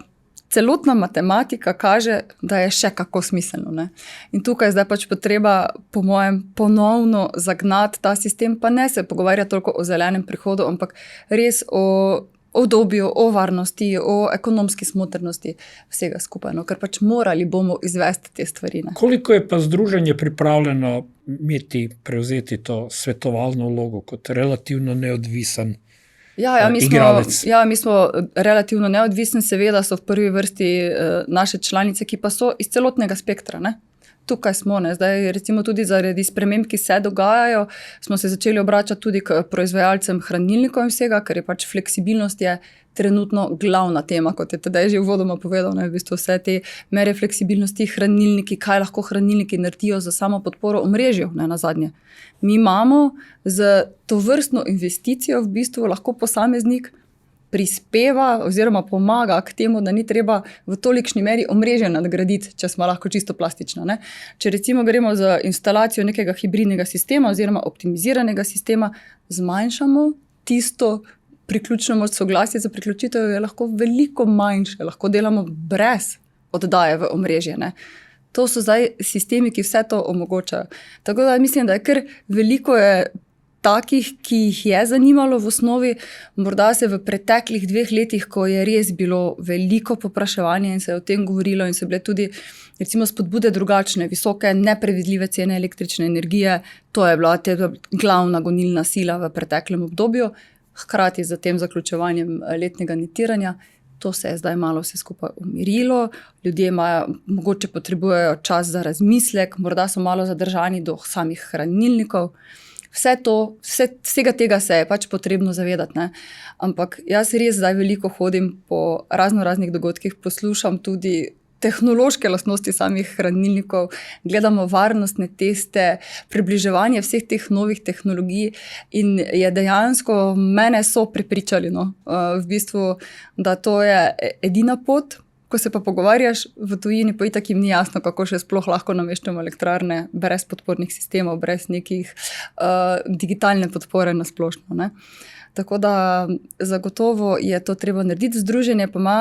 celotna matematika kaže, da je še kako smiselno. Ne? In tukaj je zdaj pač potreba, po mojem, ponovno zagnati ta sistem, pa ne se pogovarjati toliko o zelenem prihodu, ampak res o obdobju, o varnosti, o ekonomski smotrnosti vsega skupaj. No? Ker pač morali bomo izvesti te stvari. Ne? Koliko je pa združenje pripravljeno prevzeti to svetovalno vlogo kot relativno neodvisen igralec? Mi smo relativno neodvisni, seveda so v prvi vrsti naše članice, ki pa so iz celotnega spektra. Ne? Tukaj smo, ne? Zdaj recimo tudi zaradi sprememb, ki se dogajajo, smo se začeli obračati tudi k proizvajalcem hranilnikov in vsega, ker je pač fleksibilnost je trenutno glavna tema, kot je tedaj že uvodoma povedal, ne? V bistvu vse te mere fleksibilnosti, hranilniki, kaj lahko hranilniki naredijo za samo podporo omrežju, ne nazadnje. Mi imamo z tovrstno investicijo v bistvu lahko posameznik prispeva oziroma pomaga k temu, da ni treba v tolikšni meri omrežje nadgraditi, če smo lahko čisto plastična. Ne? Če recimo gremo za instalacijo nekega hibridnega sistema oziroma optimiziranega sistema, zmanjšamo tisto priključno moč, soglasje za priključitev je lahko veliko manjše, lahko delamo brez oddaje v omrežje. Ne? To so zdaj sistemi, ki vse to omogočajo. Tako da mislim, da je kar veliko je takih, ki jih je zanimalo v osnovi, morda se v preteklih 2 letih, ko je res bilo veliko popraševanja in se je o tem govorilo in so bile tudi recimo spodbude drugačne, visoke, neprevidljive cene električne energije, to je bila glavna gonilna sila v preteklem obdobju, hkrati z tem zaključevanjem letnega netiranja. To se je zdaj malo vse skupaj umirilo, ljudje mogoče potrebujejo čas za razmislek, morda so malo zadržani do samih hranilnikov. Vsega tega se je pač potrebno zavedati. Ne? Ampak jaz res zdaj veliko hodim po raznih dogodkih, poslušam tudi tehnološke lastnosti samih hranilnikov, gledamo varnostne teste, približevanje vseh teh novih tehnologij in je dejansko mene so prepričali, no? V bistvu, da to je edina pot. Ko se pa pogovarjaš v tujini, pa itak jim ni jasno, kako še sploh lahko nameščamo elektrarne brez podpornih sistemov, brez nekih digitalne podpore na splošno. Ne? Tako da zagotovo je to treba narediti. Združenje pa ima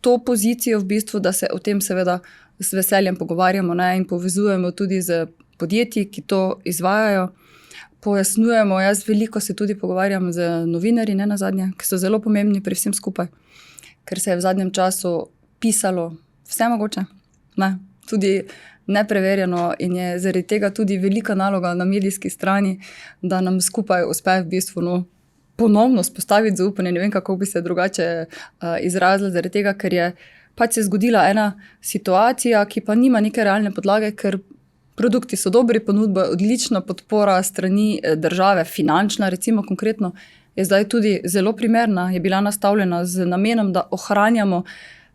to pozicijo v bistvu, da se o tem seveda s veseljem pogovarjamo, ne? In povezujemo tudi z podjetji, ki to izvajajo. Pojasnjujemo, jaz veliko se tudi pogovarjam z novinarji, ne nazadnje, ki so zelo pomembni pri vsem skupaj, ker se je v zadnjem času pisalo vse mogoče, ne, tudi nepreverjeno in je zaradi tega tudi velika naloga na medijski strani, da nam skupaj uspe v bistvu ponovno spostaviti zaupanje, ne vem, kako bi se drugače izrazila, zaradi tega, ker je pač se zgodila ena situacija, ki pa nima neke realne podlage, ker produkti so dobri, ponudba odlična, podpora strani države, finančna recimo konkretno, je zdaj tudi zelo primerna, je bila nastavljena z namenom, da ohranjamo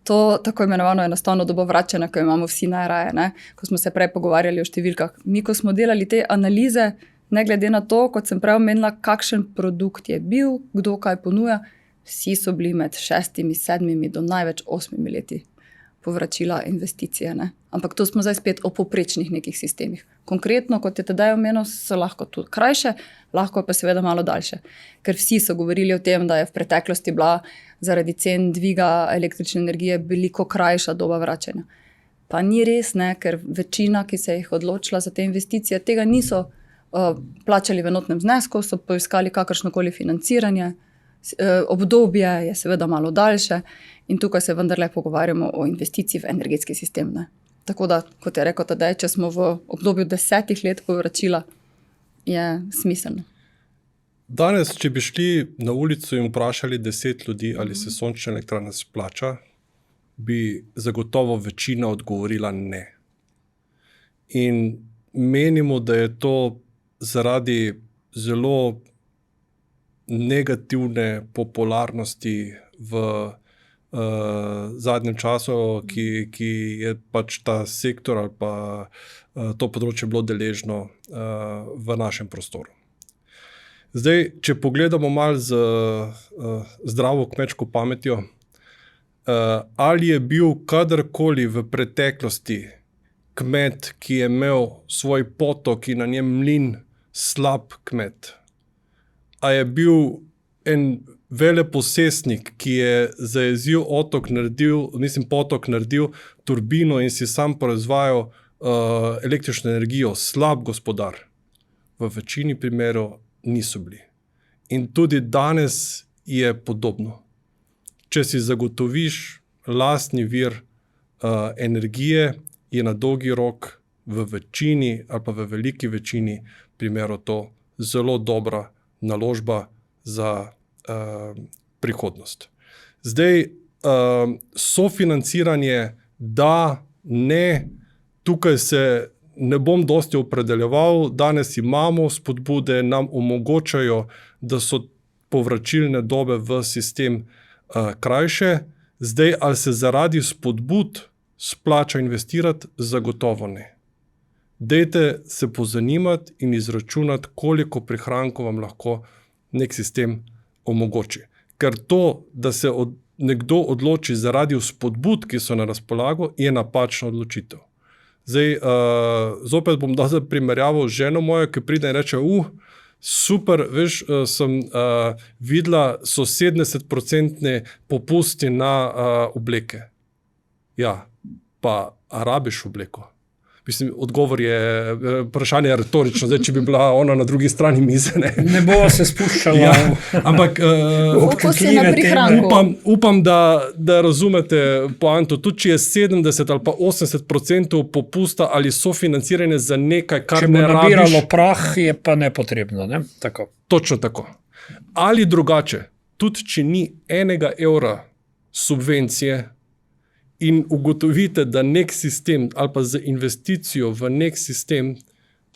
to tako imenovano enostavno dobo vračanja, ko imamo vsi najraje, ne? Ko smo se prej pogovarjali o številkah. Mi, ko smo delali te analize, ne glede na to, kot sem prej omenila, kakšen produkt je bil, kdo kaj ponuja, vsi so bili med 6, 7 do največ 8 leti povračila investicije. Ne? Ampak to smo zdaj spet o poprečnih nekih sistemih. Konkretno, kot je tedaj omenil, so lahko tudi krajše, lahko pa seveda malo daljše. Ker vsi so govorili o tem, da je v preteklosti bila zaradi cen dviga električne energije veliko krajša doba vračanja. Pa ni res, ne? Ker večina, ki se jih odločila za te investicije, tega niso plačali v enotnem znesku, so poiskali kakršnokoli financiranje, obdobje je seveda malo daljše in tukaj se vendarle pogovarjamo o investiciji v energetski sistem. Ne? Tako da, kot je rekel tedaj, če smo v obdobju 10 let povračila, je smiselno. Danes, če bi šli na ulico in vprašali 10 ljudi, ali se sončna elektrarna splača, bi zagotovo večina odgovorila ne. In menimo, da je to zaradi zelo negativne popularnosti v zadnjem času, ki je pač ta sektor ali pa to področje bilo deležno v našem prostoru. Zdaj, če pogledamo malo z zdravo kmečko pametjo, ali je bil kadarkoli v preteklosti kmet, ki je imel svoj potok in na njem mlin, slab kmet? A je bil en veleposestnik, ki je zajezil potok naredil turbino in si sam proizvajal električno energijo, slab gospodar? V večini primerov niso bili. In tudi danes je podobno. Če si zagotoviš lastni vir energije, je na dolgi rok v večini ali pa v veliki večini primerov to zelo dobra naložba za prihodnost. Zdaj, sofinanciranje, da, ne, tukaj se ne bom dosti opredeljeval, danes imamo spodbude, nam omogočajo, da so povračilne dobe v sistem krajše. Zdaj, ali se zaradi spodbud splača investirati? Zagotovo ne. Dajte se pozanimati in izračunati, koliko prihrankov vam lahko nek sistem omogoči. Ker to, da se nekdo odloči zaradi spodbud, ki so na razpolago, je napačna odločitev. Zdaj, zopet bom dal primerjavo z ženo mojo, ki pride in reče, super, veš, sem videla, so 70% popusti na obleke. Ja, pa a rabiš obleko? Mislim, odgovor je, vprašanje je retorično, zdaj, če bi bila ona na drugi strani mize. Ne bo se spuščala. Ja, ampak upam, da razumete poanto. Tudi, če je 70 ali pa 80% popusta ali sofinanciranje za nekaj, kar ne rabiš. Če bo nabiralo prah, je pa nepotrebno, ne? Tako. Točno tako. Ali drugače, tudi če ni enega evra subvencije, in ugotovite, da nek sistem ali pa za investicijo v nek sistem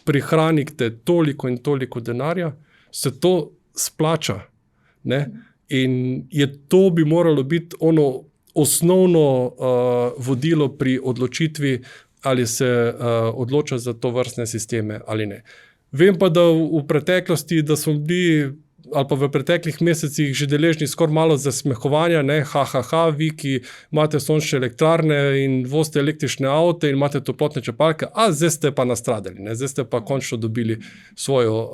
prihranite toliko in toliko denarja, se to splača. Ne? In to bi moralo biti ono osnovno vodilo pri odločitvi, ali se odloča za to vrstne sisteme ali ne. Vem pa, da v preteklosti, da smo bili ali pa v preteklih mesecih že deležni skoraj malo zasmehovanja, ne, vi, ki imate sončne elektrarne in vozite električne avte in imate toplotne črpalke, zdaj ste pa nastradali, ne, zdaj ste pa končno dobili svojo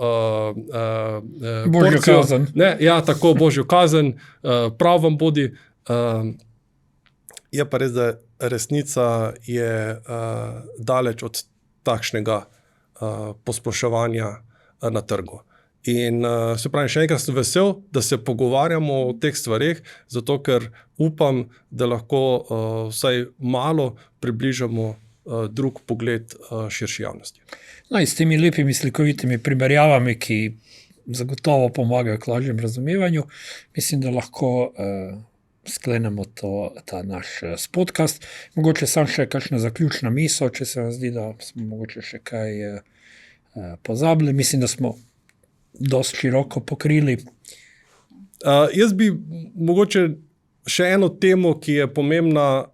božjo kazen. Ne, ja, tako, božjo kazen, prav vam bodi. Je pa res, da resnica je daleč od takšnega posploševanja na trgu. In se pravi, še enkrat sem vesel, da se pogovarjamo o teh stvareh, zato ker upam, da lahko vsaj malo približamo drug pogled širši javnosti. No, in s temi lepimi slikovitimi primerjavami, ki zagotovo pomagajo k lažjem razumevanju, mislim, da lahko sklenemo ta naš podcast. Mogoče sam še kakšna zaključna misel, če se vam zdi, da smo mogoče še kaj pozabili. Mislim, da smo dosti široko pokrili. Jaz bi mogoče še eno temo, ki je pomembna,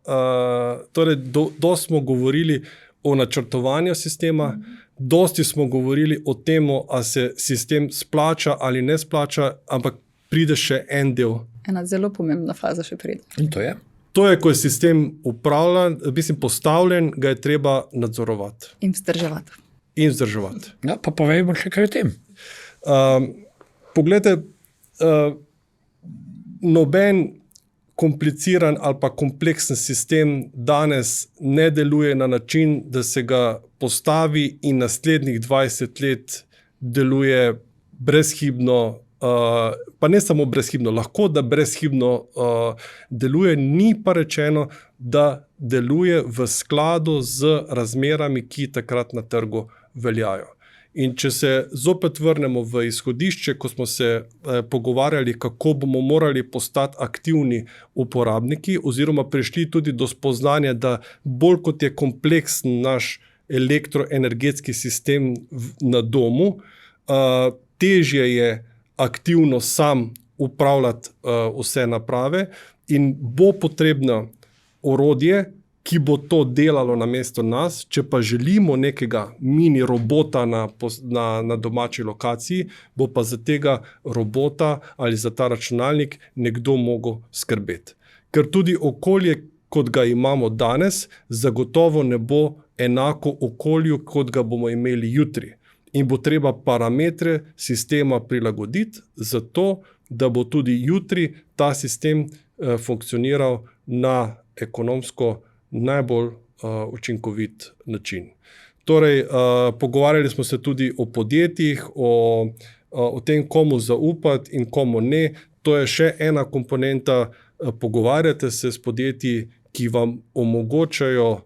torej dosti smo govorili o načrtovanju sistema, dosti smo govorili o temu, a se sistem splača ali ne splača, ampak pride še en del. Ena zelo pomembna faza še pride. In to je? To je, ko je sistem postavljen, ga je treba nadzorovati. In vzdrževati. Ja, pa povejmo še kaj o tem. Poglejte, noben kompliciran ali pa kompleksen sistem danes ne deluje na način, da se ga postavi in naslednjih 20 let deluje brezhibno, pa ne samo brezhibno, lahko da brezhibno deluje, ni pa rečeno, da deluje v skladu z razmerami, ki takrat na trgu veljajo. In če se zopet vrnemo v izhodišče, ko smo se pogovarjali, kako bomo morali postati aktivni uporabniki, oziroma prišli tudi do spoznanja, da bolj kot je kompleksen naš elektroenergetski sistem na domu, težje je aktivno sam upravljati vse naprave in bo potrebno orodje, ki bo to delalo namesto nas. Če pa želimo nekega mini robota na domači lokaciji, bo pa za tega robota ali za ta računalnik nekdo mogel skrbeti. ker tudi okolje, kot ga imamo danes, zagotovo ne bo enako okolju, kot ga bomo imeli jutri. In bo treba parametre sistema prilagoditi, zato da bo tudi jutri ta sistem funkcioniral na ekonomsko najbolj učinkovit način. Torej, pogovarjali smo se tudi o podjetjih, o tem, komu zaupati in komu ne. To je še ena komponenta. Pogovarjate se s podjetji, ki vam omogočajo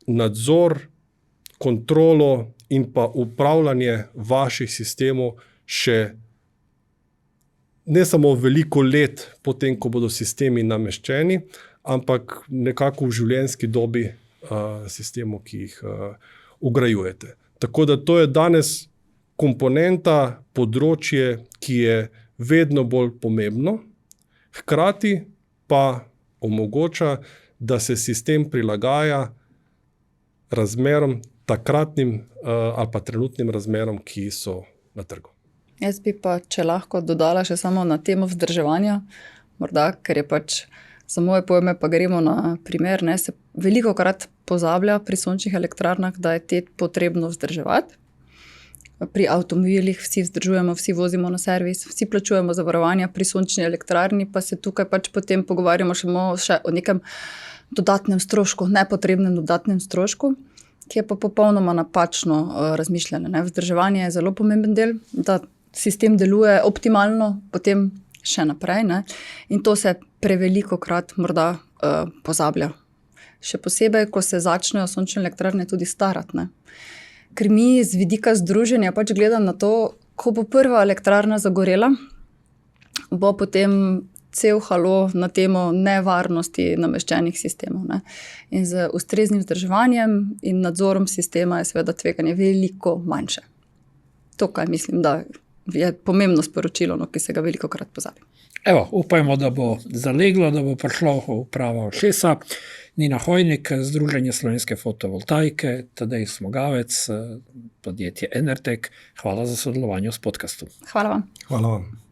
nadzor, kontrolo in pa upravljanje vaših sistemov še ne samo veliko let potem, ko bodo sistemi nameščeni, ampak nekako v življenjski dobi sistemov, ki jih vgrajujete. Tako da to je danes komponenta, področje, ki je vedno bolj pomembno, hkrati pa omogoča, da se sistem prilagaja razmerom, takratnim ali pa trenutnim razmerom, ki so na trgu. Jaz bi pa, če lahko, dodala še samo na temo vzdrževanja, morda, ker je pač za moje pojme, pa gremo na primer, ne, se velikokrat pozablja pri sončnih elektrarnah, da je te potrebno vzdrževati. Pri avtomobilih vsi vzdržujemo, vsi vozimo na servis, vsi plačujemo zavarovanja, pri sončni elektrarni pa se tukaj pač potem pogovarjamo še o nekem dodatnem strošku, nepotrebnem dodatnem strošku, ki je pa popolnoma napačno razmišljanje. Ne. Vzdrževanje je zelo pomemben del, da sistem deluje optimalno, potem še naprej. Ne. In to se prevelikokrat morda pozablja. Še posebej, ko se začnejo sončne elektrarne tudi starati. Ne. Ker mi z vidika združenja pač gledam na to, ko bo prva elektrarna zagorela, bo potem cel halo na temo nevarnosti nameščenih sistemov. Ne. In z ustreznim vzdrževanjem in nadzorom sistema je seveda tveganje veliko manjše. To, kaj mislim, da je pomembno sporočilo, no, ki se ga velikokrat pozabi. Evo, upajmo, da bo zaleglo, da bo prišlo v prava ušesa. Nina Hojnik, Združenje slovenske fotovoltaike, Tadej Smogavec, podjetje Enertek. Hvala za sodelovanje v podcastu. Hvala vam. Hvala vam.